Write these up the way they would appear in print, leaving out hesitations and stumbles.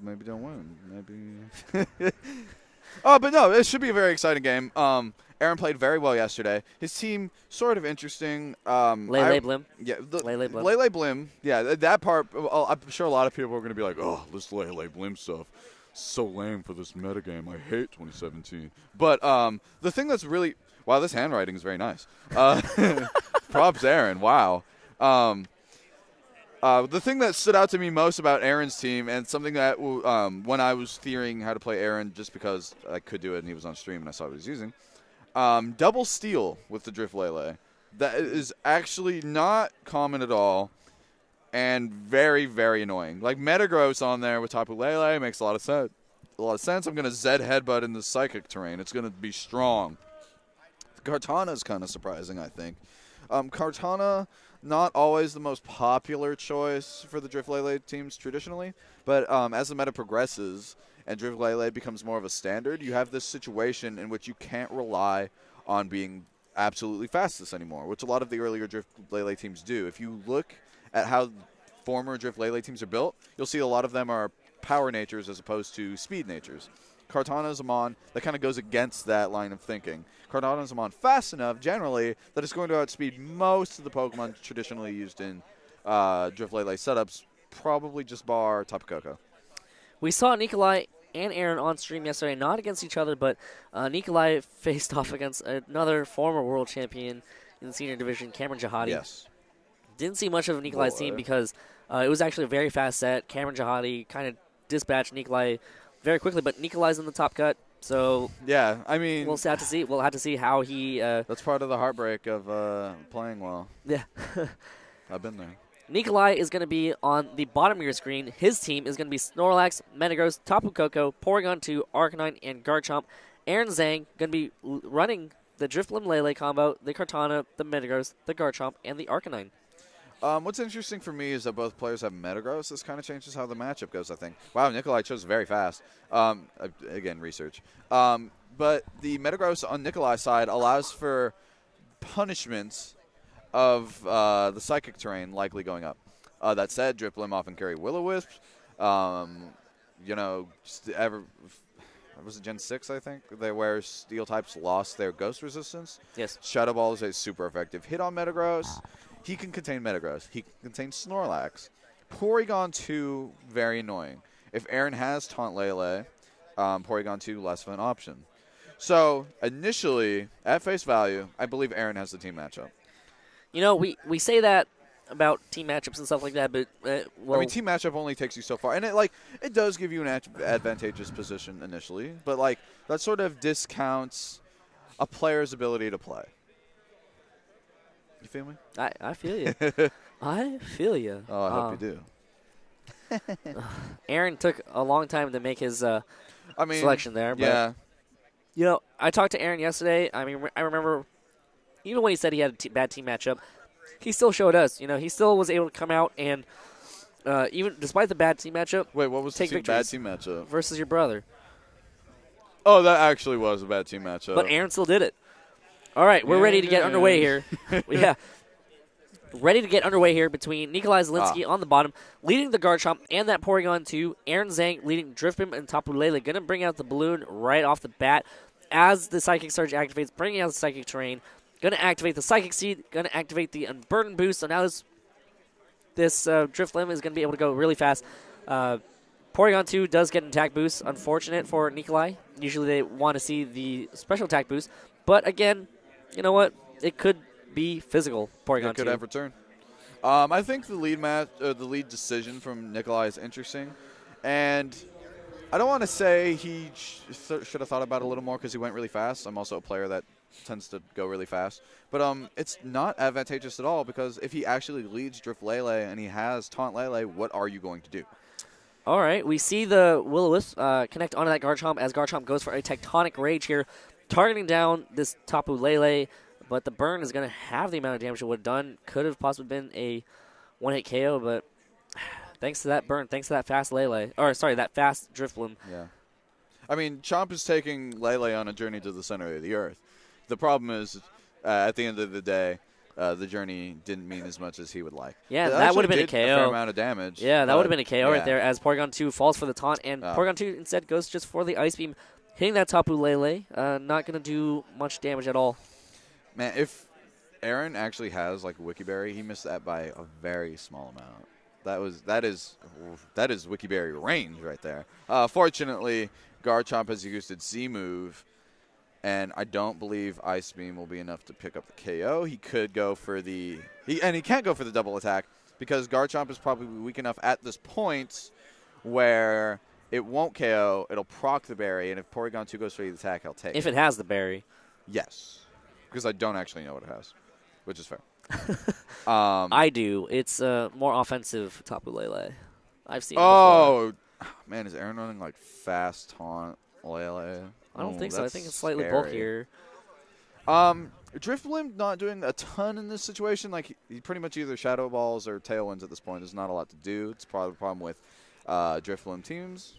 maybe don't win. Maybe. Oh, but no, it should be a very exciting game. Aaron played very well yesterday. His team, sort of interesting. Lele Blim. Yeah, Lele Blim. Lele Blim. Yeah, that part, I'm sure a lot of people are going to be like, oh, this Lele Blim stuff. So lame for this metagame. I hate 2017. But the thing that's really – wow, this handwriting is very nice. Props, Aaron. Wow. The thing that stood out to me most about Aaron's team, and something that when I was theorying how to play Aaron, just because I could do it and he was on stream and I saw what he was using, double steal with the Drift Lele. That is actually not common at all and very, very annoying. Like Metagross on there with Tapu Lele makes a lot of sense. I'm going to Zed Headbutt in the Psychic terrain. It's going to be strong. Kartana is kind of surprising, I think. Kartana, not always the most popular choice for the Drift Lele teams traditionally, but as the meta progresses and Drift Lele becomes more of a standard, you have this situation in which you can't rely on being absolutely fastest anymore, which a lot of the earlier Drift Lele teams do. If you look at how former Drift Lele teams are built, you'll see a lot of them are power natures as opposed to speed natures. Kartana's a mon that kind of goes against that line of thinking. Kartana's a mon fast enough, generally, that it's going to outspeed most of the Pokemon traditionally used in Drift Lele setups, probably just bar Tapu Koko. We saw Nikolai and Aaron on stream yesterday, not against each other, but Nikolai faced off against another former world champion in the senior division, Cameron Jahadi. Yes. Didn't see much of Nikolai's team because it was actually a very fast set. Cameron Jahadi kind of dispatched Nikolai very quickly, but Nikolai's in the top cut, so yeah, I mean, we'll have to see. We'll have to see how he. That's part of the heartbreak of playing well. Yeah, I've been there. Nikolai is going to be on the bottom of your screen. His team is going to be Snorlax, Metagross, Tapu Koko, Porygon 2, Arcanine, and Garchomp. Aaron Zheng going to be running the Drifblim Lele combo, the Kartana, the Metagross, the Garchomp, and the Arcanine. What's interesting for me is that both players have Metagross. This kind of changes how the matchup goes, I think. Wow, Nikolai chose very fast. Again, research. But the Metagross on Nikolai's side allows for punishments of the Psychic terrain likely going up. That said, Drifblim often carry Will-O-Wisp. Was it Gen 6, I think? Where Steel types lost their Ghost resistance. Yes. Shadow Ball is a super effective hit on Metagross. He can contain Metagross. He can contain Snorlax. Porygon 2, very annoying. If Aaron has Taunt Lele, Porygon 2, less of an option. So, initially, at face value, I believe Aaron has the team matchup. You know, we say that about team matchups and stuff like that, but well, I mean, team matchup only takes you so far, and it does give you an advantageous position initially, but that sort of discounts a player's ability to play. You feel me? I feel you. I feel you. Oh, I hope you do. Aaron took a long time to make his selection there. But, yeah. You know, I talked to Aaron yesterday. I mean, I remember even when he said he had a bad team matchup, he still showed us. You know, he still was able to come out and even despite the bad team matchup. Wait, what was the bad team matchup? Versus your brother. Oh, that actually was a bad team matchup. But Aaron still did it. All right, we're ready to get underway here. Yeah. Ready to get underway here between Nikolai Zielinski on the bottom, leading the Garchomp and that Porygon 2. Aaron Zheng leading Drifblim and Tapu Lele. Going to bring out the balloon right off the bat as the Psychic Surge activates, bringing out the Psychic Terrain. Going to activate the Psychic Seed. Going to activate the Unburden Boost. So now this Drifblim is going to be able to go really fast. Porygon 2 does get an attack boost. Unfortunate for Nikolai. Usually they want to see the special attack boost. But again, you know what? It could be physical. Porygon 2. It could have return. I think the lead decision from Nikolai is interesting, and I don't want to say he should have thought about it a little more because he went really fast. I'm also a player that tends to go really fast, but it's not advantageous at all because if he actually leads Drift Lele and he has Taunt Lele, what are you going to do? All right, we see the Will-O-Wisp connect onto that Garchomp as Garchomp goes for a Tectonic Rage here, targeting down this Tapu Lele, but the burn is going to have the amount of damage it would have done. Could have possibly been a one-hit KO, but thanks to that burn, thanks to that fast that fast Drifblim. Yeah. I mean, Chomp is taking Lele on a journey to the center of the earth. The problem is, at the end of the day, the journey didn't mean as much as he would like. Yeah, It that would have actually been a did KO. A fair amount of damage. Yeah, that would have been a KO right there as Porygon 2 falls for the taunt, and Porygon 2 instead goes just for the Ice Beam, hitting that Tapu Lele. Not going to do much damage at all. Man, if Aaron actually has like Wiki Berry, he missed that by a very small amount. That is Wiki Berry range right there. Fortunately, Garchomp has used its Z move, and I don't believe Ice Beam will be enough to pick up the KO. He could go for he can't go for the double attack because Garchomp is probably weak enough at this point where it won't KO. It'll proc the berry, and if Porygon 2 goes for the attack, he'll take it. If it has the berry. Yes, because I don't actually know what it has, which is fair. I do. It's more offensive Tapu Lele. I've seen it before. Man, is Aaron running like fast taunt Lele? I don't think so. I think it's slightly scary. bulkier. Drifblim not doing a ton in this situation. Like he pretty much either Shadow Balls or Tailwinds at this point. There's not a lot to do. It's probably the problem with Drifblim teams.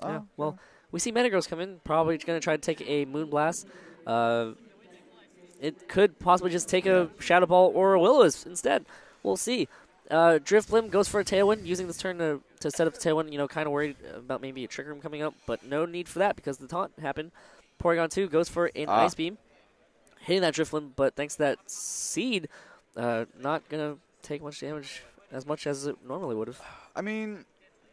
Yeah, well, we see Metagross come in. Probably going to try to take a Moonblast. It could possibly just take a Shadow Ball or a Will-O-Wisp instead. We'll see. Drifblim goes for a Tailwind, using this turn to set up the Tailwind. You know, kind of worried about maybe a Trick Room coming up, but no need for that because the taunt happened. Porygon 2 goes for an Ice Beam, hitting that Drifblim, but thanks to that Seed, not going to take much damage as much as it normally would have. I mean,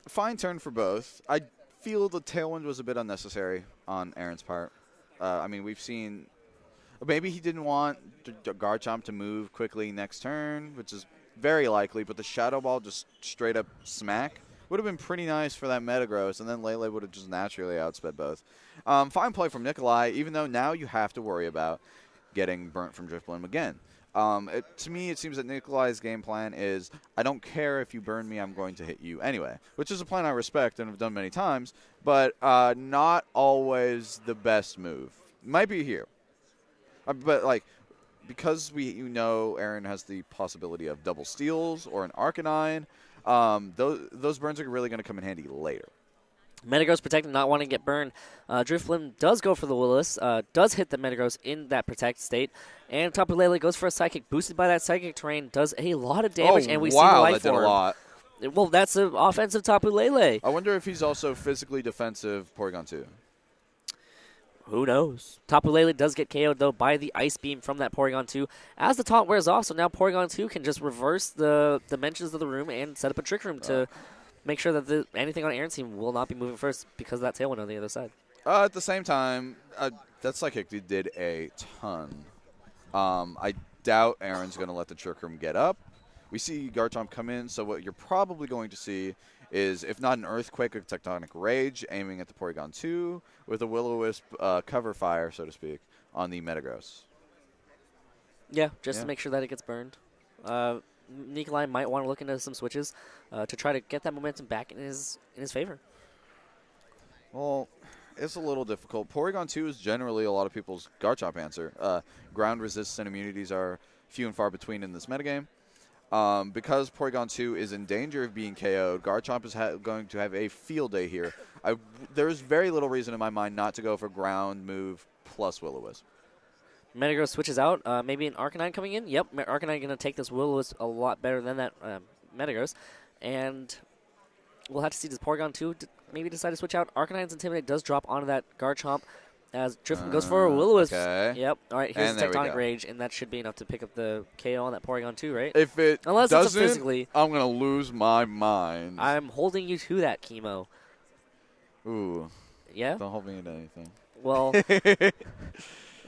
fine turn for both. I feel the Tailwind was a bit unnecessary on Aaron's part. I mean, we've seen maybe he didn't want Garchomp to move quickly next turn, which is very likely, but the Shadow Ball just straight up smack would have been pretty nice for that Metagross, and then Lele would have just naturally outsped both. Fine play from Nikolai, even though now you have to worry about getting burnt from Drifblim again. To me, it seems that Nikolai's game plan is, I don't care if you burn me, I'm going to hit you anyway, which is a plan I respect and have done many times, but not always the best move. Might be here. But, like, because Aaron has the possibility of double steals or an Arcanine, those burns are really going to come in handy later. Metagross protected, not wanting to get burned. Drifblim does go for the Will-O-Wisp, does hit the Metagross in that protect state, and Tapu Lele goes for a Psychic, boosted by that Psychic terrain, does a lot of damage, and we see the life that did a lot. Well, that's an offensive Tapu Lele. I wonder if he's also physically defensive Porygon 2. Who knows? Tapu Lele does get KO'd, though, by the Ice Beam from that Porygon 2 as the taunt wears off, so now Porygon 2 can just reverse the dimensions of the room and set up a Trick Room to make sure that anything on Aaron's team will not be moving first because of that Tailwind on the other side. At the same time, that Psychic did a ton. I doubt Aaron's going to let the Trick Room get up. We see Garchomp come in, so what you're probably going to see is, if not an Earthquake, a Tectonic Rage, aiming at the Porygon 2 with a Will-O-Wisp cover fire, so to speak, on the Metagross. Yeah, just to make sure that it gets burned. Nikolai might want to look into some switches to try to get that momentum back in his favor. Well, it's a little difficult. Porygon 2 is generally a lot of people's Garchomp answer. Ground resistance and immunities are few and far between in this metagame. Because Porygon 2 is in danger of being KO'd, Garchomp is going to have a field day here. There is very little reason in my mind not to go for ground move plus Will-O-Wisp. Metagross switches out. Maybe an Arcanine coming in. Yep, Arcanine going to take this Will-O-Wisp a lot better than that Metagross. And we'll have to see, does Porygon 2 maybe decide to switch out? Arcanine's Intimidate does drop onto that Garchomp as Drifblim goes for a Will-O-Wisp. Okay. Yep. All right, here's the Tectonic Rage, and that should be enough to pick up the KO on that Porygon 2, right? If it Unless doesn't, it's physically, I'm going to lose my mind. I'm holding you to that, Chemo. Ooh. Yeah? Don't hold me into anything. Well,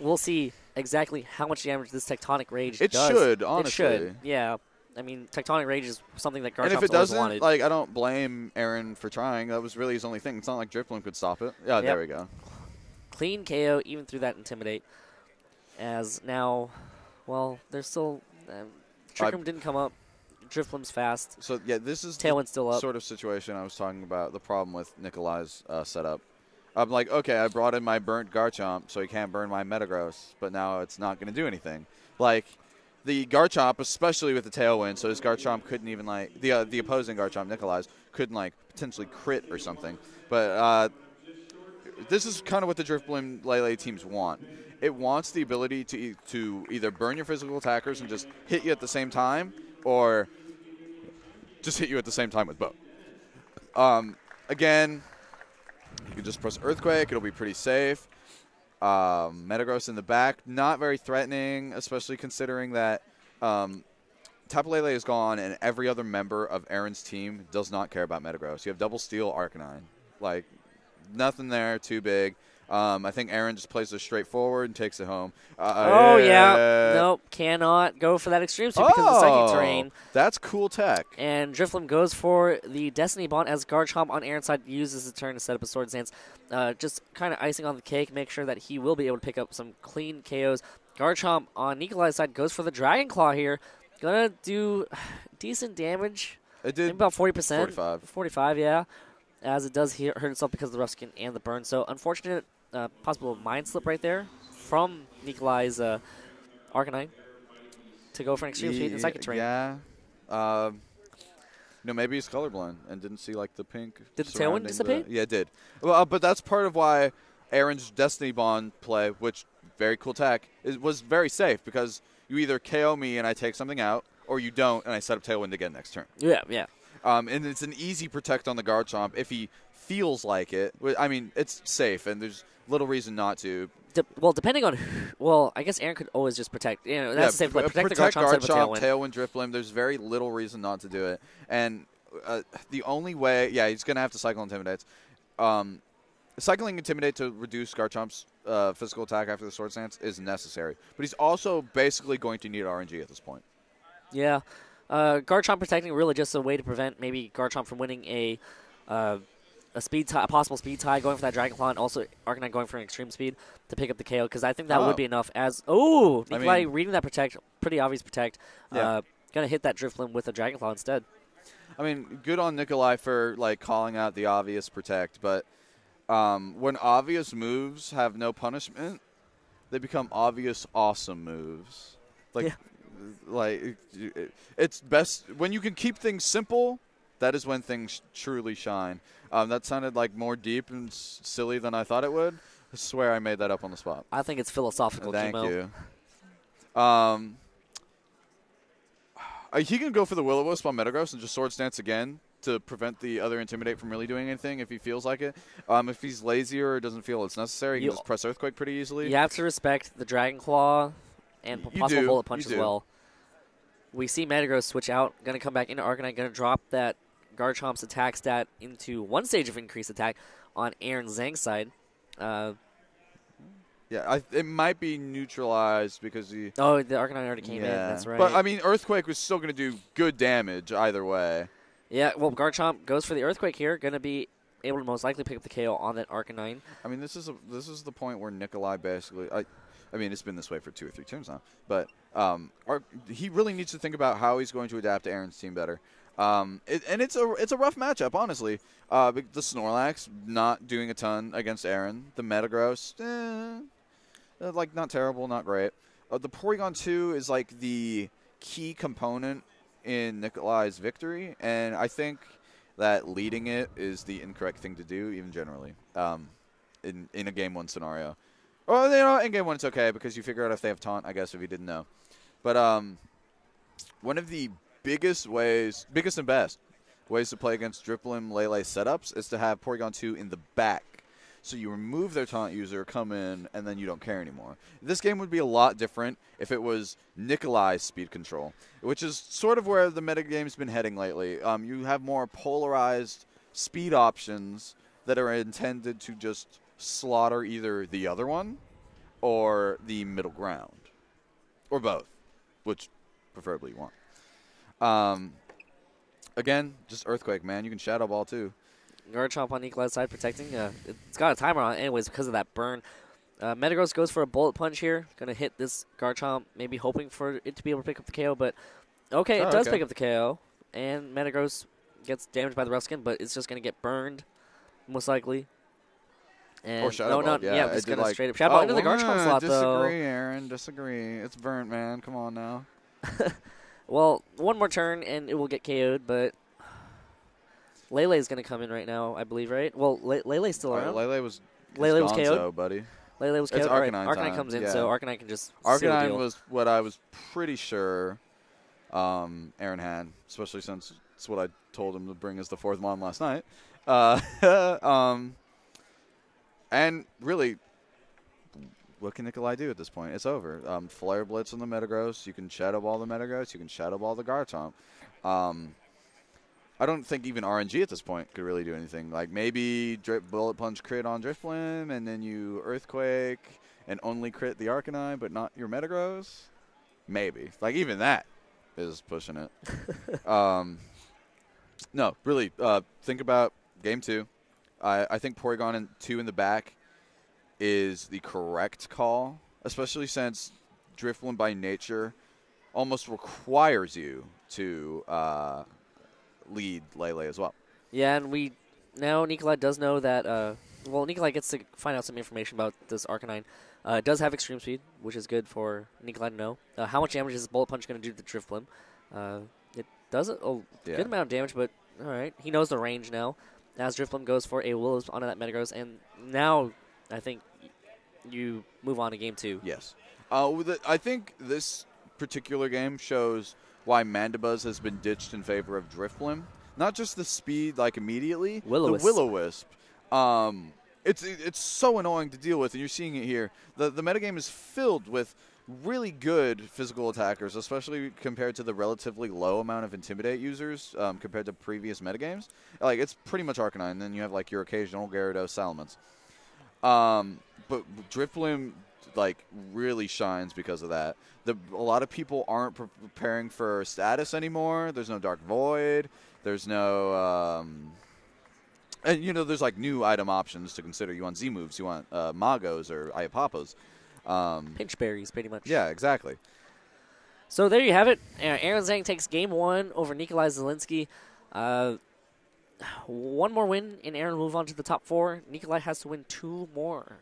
we'll see exactly how much damage this Tectonic Rage does. It should, honestly. It should, yeah. I mean, Tectonic Rage is something that Garchomp's and if it always doesn't, wanted. like, I don't blame Aaron for trying. That was really his only thing. It's not like Drifblim could stop it. Yeah, there we go. Clean KO even through that Intimidate. As now, well, there's still Trick Room didn't come up. Drifblim's fast. So yeah, this is Tailwind's still up. Sort of situation I was talking about. The problem with Nikolai's setup. I'm like, okay, I brought in my burnt Garchomp, so he can't burn my Metagross, but now it's not going to do anything. Like the Garchomp, especially with the Tailwind, so his Garchomp couldn't even like the opposing Garchomp, Nikolai's, couldn't like potentially crit or something. But this is kind of what the Drifblim Lele teams want. it wants the ability to either burn your physical attackers and just hit you at the same time, or just hit you at the same time with both. Again, you can just press Earthquake. It'll be pretty safe. Metagross in the back, not very threatening, especially considering that Tapu Lele is gone and every other member of Aaron's team does not care about Metagross. You have Double Steel, Arcanine. Like, nothing there too big. I think Aaron just plays this straightforward and takes it home. Yeah. Nope, cannot go for that Extreme Speed because of the Psychic Terrain. That's cool tech. And Drifloon goes for the Destiny Bond as Garchomp on Aaron's side uses his turn to set up a Swords Dance. Just kind of icing on the cake, make sure that he will be able to pick up some clean KOs. Garchomp on Nikolai's side goes for the Dragon Claw here. Gonna do decent damage. It did. Maybe about 40%. 45. 45, yeah. As it does hurt itself because of the rough skin and the burn. So unfortunate possible Mind Slip right there from Nikolai's Arcanine to go for an Extreme Speed and Psychic Terrain. Yeah. Maybe he's colorblind and didn't see like the pink. Did the Tailwind dissipate? Yeah, it did. Well, but that's part of why Aaron's Destiny Bond play, which very cool tech, was very safe because you either KO me and I take something out, or you don't and I set up Tailwind again next turn. Yeah, yeah. And it's an easy protect on the Garchomp if he feels like it. I mean, it's safe, and there's little reason not to. Depending on I guess Aaron could always just protect. That's the safe play. Protect the Garchomp, Tailwind, Drifloon. There's very little reason not to do it. And the only way, he's going to have to Cycle Intimidates. Cycling Intimidate to reduce Garchomp's physical attack after the Sword Stance is necessary. But he's also basically going to need RNG at this point. Yeah. Garchomp protecting really just a way to prevent maybe Garchomp from winning a possible speed tie, going for that Dragon Claw, and also Arcanine going for an Extreme Speed to pick up the KO, because I think that would be enough. Nikolai reading that protect, pretty obvious protect, going to hit that Drifloon with a Dragon Claw instead. I mean, good on Nikolai for like calling out the obvious protect, but when obvious moves have no punishment, they become obvious awesome moves. Like, it's best when you can keep things simple. That is when things truly shine. That sounded like more deep and silly than I thought it would. I swear I made that up on the spot. I think it's philosophical. Thank Kimo. you. He can go for the Will-O-Wisp on Metagross and just Sword Stance again to prevent the other Intimidate from really doing anything if he feels like it. If he's lazier or doesn't feel it's necessary, he can just press Earthquake pretty easily. You have to respect the Dragon Claw and possible Bullet Punch as well. We see Metagross switch out, going to come back into Arcanine, going to drop that Garchomp's attack stat into one stage of increased attack on Aaron Zheng's side. It might be neutralized because he... Oh, the Arcanine already came in, that's right. But, I mean, Earthquake was still going to do good damage either way. Yeah, well, Garchomp goes for the Earthquake here, going to be able to most likely pick up the KO on that Arcanine. I mean, this is the point where Nikolai basically... I mean, it's been this way for 2 or 3 turns now, but he really needs to think about how he's going to adapt to Aaron's team better. And it's a rough matchup, honestly. The Snorlax not doing a ton against Aaron. The Metagross, not terrible, not great. The Porygon 2 is like the key component in Nikolai's victory, and I think that leading it is the incorrect thing to do, even generally, in a Game 1 scenario. Well, in Game 1 it's okay because you figure out if they have taunt, I guess, if you didn't know. But one of the biggest and best ways to play against Drifloon Lele setups is to have Porygon 2 in the back. So you remove their taunt user, come in, and then you don't care anymore. This game would be a lot different if it was Nikolai's speed control, which is sort of where the metagame's been heading lately. You have more polarized speed options that are intended to just slaughter either the other one or the middle ground. Or both, which preferably you want. Again, just Earthquake, man. You can Shadow Ball, too. Garchomp on Nikolai's side protecting. It's got a timer on it anyways because of that burn. Metagross goes for a Bullet Punch here. Going to hit this Garchomp, maybe hoping for it to be able to pick up the KO. But, it does pick up the KO. And Metagross gets damaged by the rough skin, but it's just going to get burned, most likely. And or Shadow Ball, yeah, just going to straight up Shadow Ball into the Garchomp slot, though. Disagree, Aaron. Disagree. It's burnt, man. Come on now. Well, one more turn, and it will get KO'd, but Lele's going to come in right now, I believe, right? Well, Lele's still around. Lele was KO'd, buddy. Lele was KO'd. It's All right, Arcanine Arcanine time. comes in, Yeah. so Arcanine can just seal the Arcanine deal. was what I was pretty sure Aaron had, especially since it's what I told him to bring as the 4th Mon last night. And really, what can Nikolai do at this point? It's over. Flare Blitz on the Metagross. You can Shadow Ball the Metagross. You can Shadow Ball the Garchomp. I don't think even RNG at this point could really do anything. Like maybe Bullet Punch crit on Drifblim, and then you Earthquake and only crit the Arcanine, but not your Metagross. Maybe. Like even that is pushing it. No, really. Think about Game 2. I think Porygon 2 in the back is the correct call, especially since Drifblim by nature almost requires you to lead Lele as well. Yeah, and now Nikolai does know that. Nikolai gets to find out some information about this Arcanine. It does have extreme speed, which is good for Nikolai to know. How much damage is Bullet Punch going to do to the Drifblim? It does a good amount of damage, but all right. He knows the range now. As Drifblim goes for a Will-O-Wisp onto that Metagross, and now I think you move on to Game 2. Yes. I think this particular game shows why Mandibuzz has been ditched in favor of Drifblim. Not just the speed, like, immediately. Will-O-Wisp. The Will-O-Wisp. It's so annoying to deal with, and you're seeing it here. The metagame is filled with really good physical attackers, especially compared to the relatively low amount of Intimidate users compared to previous metagames. Like, it's pretty much Arcanine, and then you have, like, your occasional Gyarados, Salamence. But Drifblim, like, really shines because of that. A lot of people aren't preparing for status anymore. There's no Dark Void. There's no... and, you know, there's, like, new item options to consider. You want Z-moves. You want Magos or Iapapos. Pinch berries, pretty much. Yeah, exactly. So there you have it. Aaron Zheng takes Game 1 over Nikolai Zielinski. One more win, and Aaron will move on to the top 4. Nikolai has to win 2 more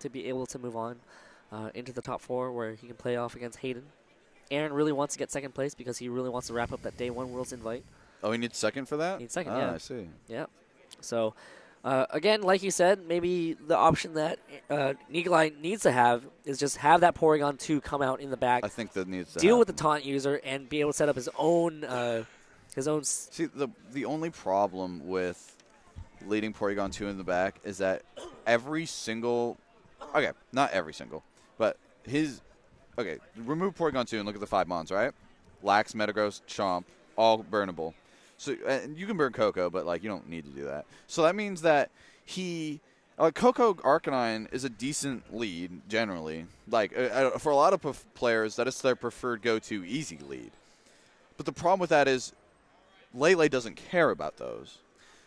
to be able to move on into the top 4, where he can play off against Hayden. Aaron really wants to get 2nd place because he really wants to wrap up that Day 1 Worlds invite. Oh, he needs 2nd for that? Needs 2nd, Ah, yeah. I see. Yeah. So, again, like you said, maybe the option that Nikolai needs to have is just have that Porygon 2 come out in the back. I think that needs to deal happen. with the taunt user and be able to set up his own. See, the only problem with leading Porygon 2 in the back is that every single... Okay, not every single, but his... Okay, remove Porygon 2 and look at the 5 Mons, right? Lax, Metagross, Chomp, all burnable. So and you can burn Coco, but like you don't need to do that. So that means that Coco Arcanine is a decent lead generally. Like for a lot of players, that is their preferred go-to easy lead. But the problem with that is Lele doesn't care about those,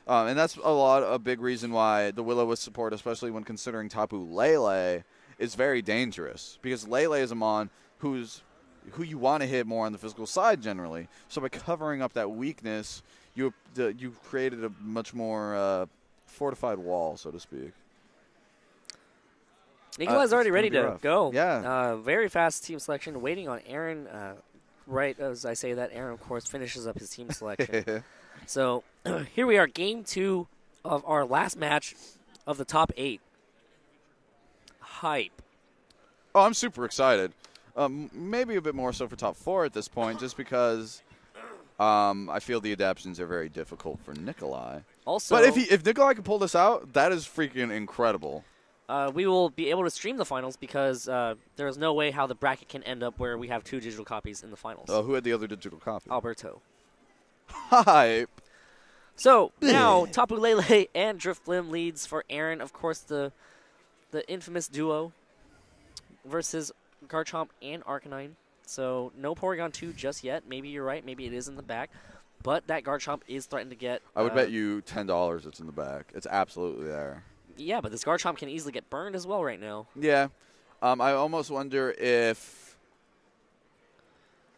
and that's a big reason why the Will-O-Wisp support, especially when considering Tapu Lele, is very dangerous because Lele is a mon who you want to hit more on the physical side generally. So by covering up that weakness, you created a much more fortified wall, so to speak. Nikolai's already ready to go. Yeah. Very fast team selection, waiting on Aaron. Right as I say that, Aaron, of course, finishes up his team selection. So here we are, Game 2 of our last match of the top 8. Hype. Oh, I'm super excited. Maybe a bit more so for top 4 at this point, just because I feel the adaptions are very difficult for Nikolai. Also, but if Nikolai can pull this out, that is freaking incredible. We will be able to stream the finals because there is no way how the bracket can end up where we have 2 digital copies in the finals. Who had the other digital copy? Alberto. Hype. So now Tapu Lele and Drifblim leads for Aaron. Of course, the infamous duo versus Garchomp and Arcanine. So no Porygon 2 just yet. Maybe you're right. Maybe it is in the back. But that Garchomp is threatened to get... I would bet you $10 it's in the back. It's absolutely there. Yeah, but this Garchomp can easily get burned as well right now. Yeah. I almost wonder if...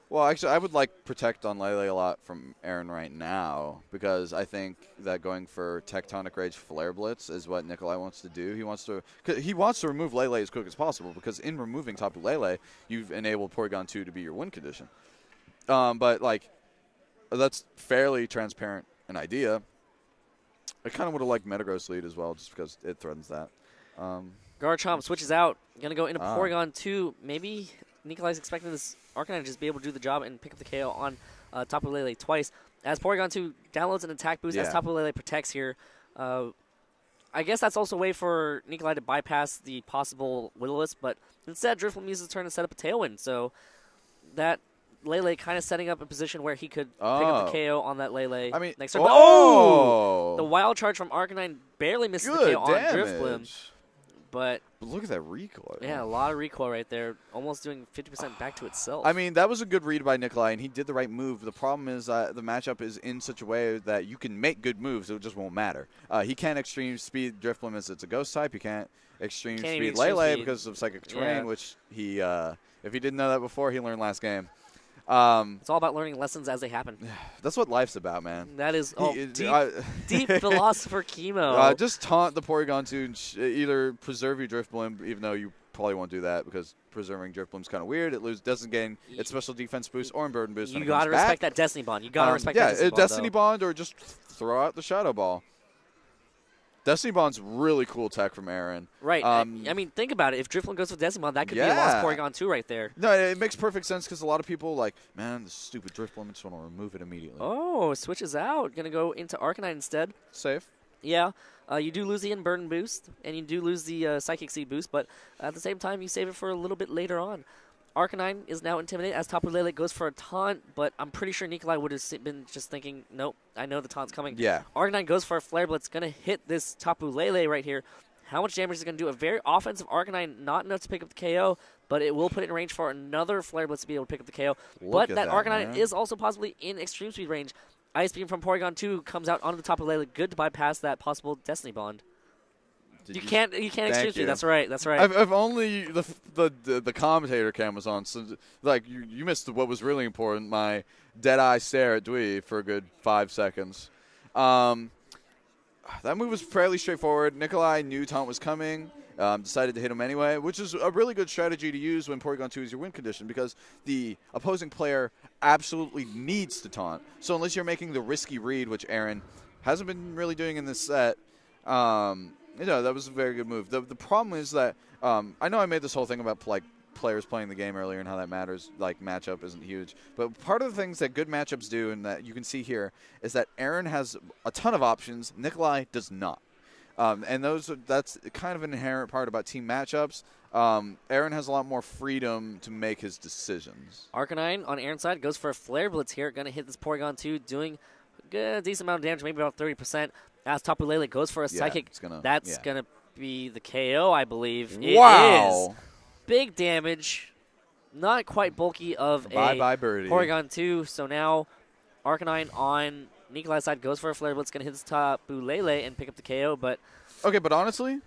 Well, actually, I would like Protect on Lele a lot from Aaron right now because I think that going for Tectonic Rage Flare Blitz is what Nikolai wants to do. He wants to remove Lele as quick as possible because in removing Tapu Lele, you've enabled Porygon 2 to be your win condition. But, like, that's fairly transparent an idea. I kind of would have liked Metagross lead as well just because it threatens that. Garchomp switches out. Going to go into Porygon 2. Maybe Nikolai's expecting this Arcanine to just be able to do the job and pick up the KO on Tapu Lele twice. As Porygon 2 downloads an attack boost, as Tapu Lele protects here. I guess that's also a way for Nikolai to bypass the possible Will-O-Wisp, but instead Drifloon uses his turn to set up a Tailwind. So that Lele kind of setting up a position where he could pick up the KO on that Lele next turn. But, the Wild Charge from Arcanine barely misses the KO on Drifloon. But look at that recoil. Yeah, a lot of recoil right there. Almost doing 50% back to itself. I mean, that was a good read by Nikolai, and he did the right move. The problem is the matchup is in such a way that you can make good moves. It just won't matter. He can't extreme speed Drifloon as it's a ghost type. He can't extreme speed Lele because of psychic terrain, which he, if he didn't know that before, he learned last game. It's all about learning lessons as they happen. That's what life's about, man. That is deep philosopher chemo. Just taunt the Porygon to either preserve your Drifloon, even though you probably won't do that because preserving Drifloon's kind of weird. It doesn't gain its special defense boost or burden boost. You gotta respect that Destiny Bond. You gotta respect that Destiny Bond. Yeah, Destiny Bond or just throw out the Shadow Ball. Destiny Bond's really cool tech from Aaron. Right. I mean, think about it. If Drifloon goes with Destiny Bond, that could be a lost Porygon 2 right there. No, it makes perfect sense because a lot of people like, man, this stupid Drifloon, I just want to remove it immediately. Oh, switches out. Going to go into Arcanine instead. Safe. Yeah. You do lose the Burden boost, and you do lose the Psychic Seed boost, but at the same time, you save it for a little bit later on. Arcanine is now intimidated as Tapu Lele goes for a taunt, but I'm pretty sure Nikolai would have been just thinking, nope, I know the taunt's coming. Yeah. Arcanine goes for a Flare Blitz, going to hit this Tapu Lele right here. How much damage is it going to do? A very offensive Arcanine, not enough to pick up the KO, but it will put it in range for another Flare Blitz to be able to pick up the KO. But that Arcanine is also possibly in Extreme Speed range. Ice Beam from Porygon 2 comes out onto the Tapu Lele, good to bypass that possible Destiny Bond. You can't Extreme Speed. That's right. That's right. If only the commentator cam was on. So, like, you missed what was really important. My dead eye stare at Dwee for a good 5 seconds. That move was fairly straightforward. Nikolai knew taunt was coming. Decided to hit him anyway, which is a really good strategy to use when Porygon 2 is your win condition because the opposing player absolutely needs to taunt. So unless you're making the risky read, which Aaron hasn't been really doing in this set, that was a very good move. The problem is that I know I made this whole thing about players playing the game earlier and how that matters. Like matchup isn't huge, but part of the things that good matchups do and that you can see here is that Aaron has a ton of options. Nikolai does not, and that's kind of an inherent part about team matchups. Aaron has a lot more freedom to make his decisions. Arcanine on Aaron's side goes for a Flare Blitz here. Going to hit this Porygon 2, doing a decent amount of damage, maybe about 30%. As Tapu Lele goes for a Psychic, that's going to be the KO, I believe. Wow. It is. Big damage. Not quite bulky of Bye, birdie. Porygon 2. So now Arcanine on Nikolai's side goes for a Flare Blitz. Going to hit this Tapu Lele and pick up the KO. But honestly,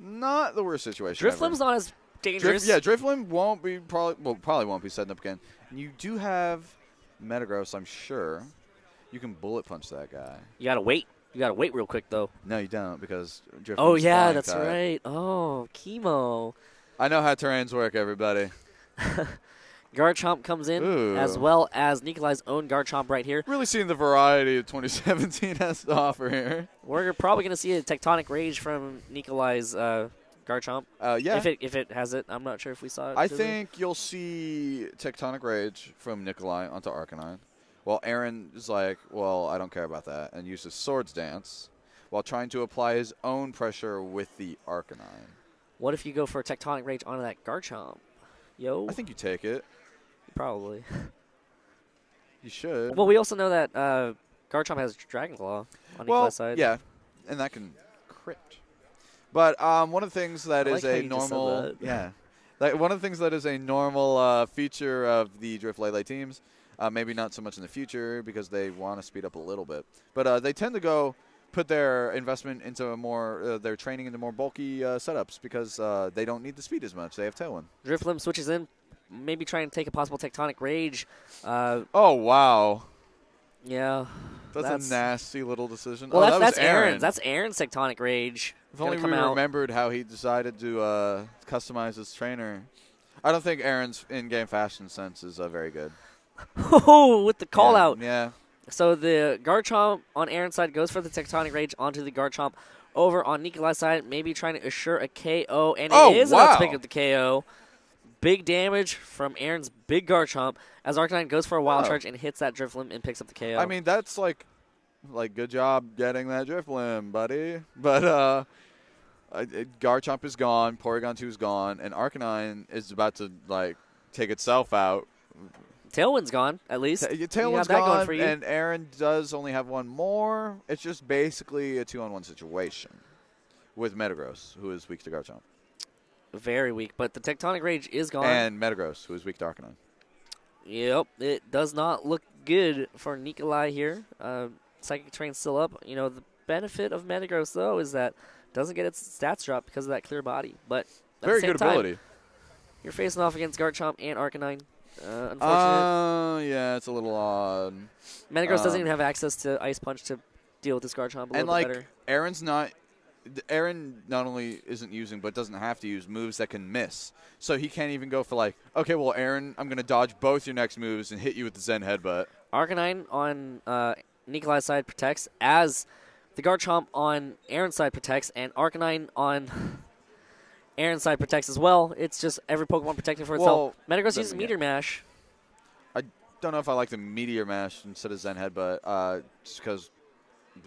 not the worst situation Drifloon's not as dangerous. Drifloon probably won't be setting up again. And you do have Metagross, I'm sure. You can Bullet Punch that guy. You got to wait. You got to wait real quick, though. No, you don't, because Drifloon's Oh, yeah, that's type. right. Oh, chemo. I know how terrains work, everybody. Garchomp comes in, as well as Nikolai's own Garchomp right here. Really seeing the variety of 2017 has to offer here. We're probably going to see a Tectonic Rage from Nikolai's Garchomp. Yeah. If it has it. I'm not sure if we saw it. I think you'll see Tectonic Rage from Nikolai onto Arcanine. Well, Aaron is like, well, I don't care about that, and uses Swords Dance while trying to apply his own pressure with the Arcanine. What if you go for a Tectonic Rage onto that Garchomp? Yo. I think you take it. Probably. You should. Well, we also know that Garchomp has Dragon Claw on Nikolai's side. Yeah, and that can crit. But one of the things that is a normal, one of the things that is a normal feature of the Drift Lele teams. Maybe not so much in the future because they want to speed up a little bit. But they tend to put their investment into their training into more bulky setups because they don't need the speed as much. They have Tailwind. Drifloon switches in, maybe trying to take a possible Tectonic Rage. Oh, wow. Yeah. That's a nasty little decision. Well, that's Aaron's. That's Aaron's Tectonic Rage. If only we remembered how he decided to customize his trainer. I don't think Aaron's in-game fashion sense is very good. Oh, with the call out. Yeah. So the Garchomp on Aaron's side goes for the Tectonic Rage onto the Garchomp. over on Nikolai's side, maybe trying to assure a KO, and Oh, it is wow. about to pick up the KO. Big damage from Aaron's big Garchomp as Arcanine goes for a wild charge and hits that Drift Limb and picks up the KO. I mean, that's like good job getting that Drift Limb, buddy. But Garchomp is gone, Porygon 2 is gone, and Arcanine is about to like take itself out. Tailwind's gone, at least. Tailwind's gone, and Aaron does only have one more. It's just basically a 2-on-1 situation with Metagross, who is weak to Garchomp. Very weak, but the Tectonic Rage is gone. And Metagross, who is weak to Arcanine. Yep, it does not look good for Nikolai here. Psychic Terrain's still up. You know, the benefit of Metagross, though, is that it doesn't get its stats dropped because of that clear body. But at very the same good time, ability. You're facing off against Garchomp and Arcanine. Unfortunate. Yeah, it's a little odd. Metagross doesn't even have access to Ice Punch to deal with this Garchomp a little bit better. Aaron not only isn't using, but doesn't have to use moves that can miss. So he can't even go for like, okay, well, Aaron, I'm going to dodge both your next moves and hit you with the Zen Headbutt. Arcanine on Nikolai's side protects, as the Garchomp on Aaron's side protects, and Arcanine on Aaron's side protects as well. It's just every Pokemon protecting for itself. Metagross uses Meteor Mash. I don't know if I like the Meteor Mash instead of Zen Headbutt, just because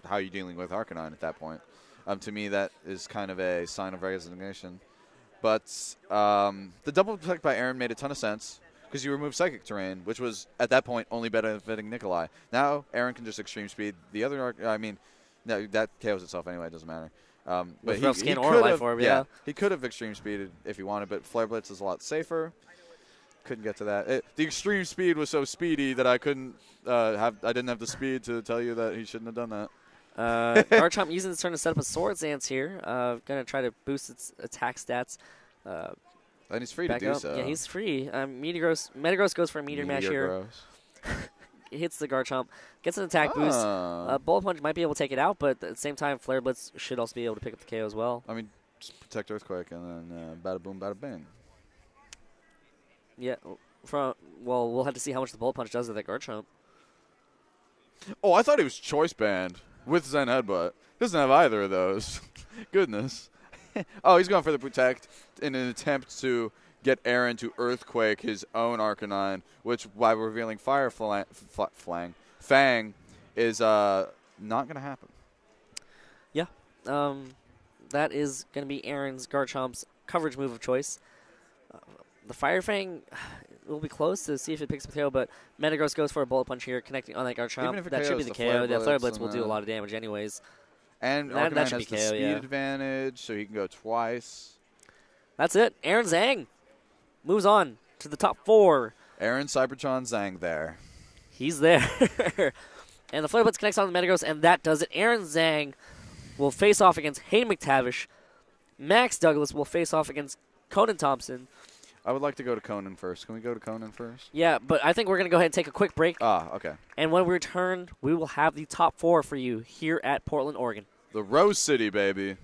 how you're dealing with Arcanine at that point. To me, that is kind of a sign of resignation. But the double protect by Aaron made a ton of sense because you removed Psychic Terrain, which was, at that point, only benefiting Nikolai. Now, Aaron can just Extreme Speed. The other, no, that KOs itself anyway. It doesn't matter. But he could have Extreme Speeded if he wanted, but Flare Blitz is a lot safer. Couldn't get to that. The Extreme Speed was so speedy that I couldn't I didn't have the speed to tell you that he shouldn't have done that. Garchomp using his turn to set up a Swords Dance here. Going to try to boost its attack stats. And he's free to do so. Yeah, he's free. Metagross goes for a Meteor Mash here. Hits the Garchomp. Gets an attack boost. Bullet Punch might be able to take it out, but at the same time, Flare Blitz should also be able to pick up the KO as well. I mean, just protect Earthquake and then bada boom, bada bing. Yeah. We'll have to see how much the Bullet Punch does to that Garchomp. Oh, I thought he was Choice Band with Zen Headbutt. Doesn't have either of those. Goodness. Oh, he's going for the Protect in an attempt to get Aaron to Earthquake his own Arcanine, which, while revealing Fire Fang, is not going to happen. Yeah. That is going to be Aaron's Garchomp's coverage move of choice. The Fire Fang will be close to see if it picks up the KO, but Metagross goes for a Bullet Punch here, connecting on that Garchomp. That should be the KO. The Flare Blitz will do a lot of damage anyways. And Arcanine has the speed advantage, so he can go twice. That's it. Aaron Zheng moves on to the top 4. Aaron Cybertron Zheng there. He's there. And the Flare Blitz connects on the Metagross, and that does it. Aaron Zheng will face off against Hayden McTavish. Max Douglas will face off against Conan Thompson. I would like to go to Conan first. Can we go to Conan first? Yeah, but I think we're going to go ahead and take a quick break. Okay. And when we return, we will have the top 4 for you here at Portland, Oregon. The Rose City, baby.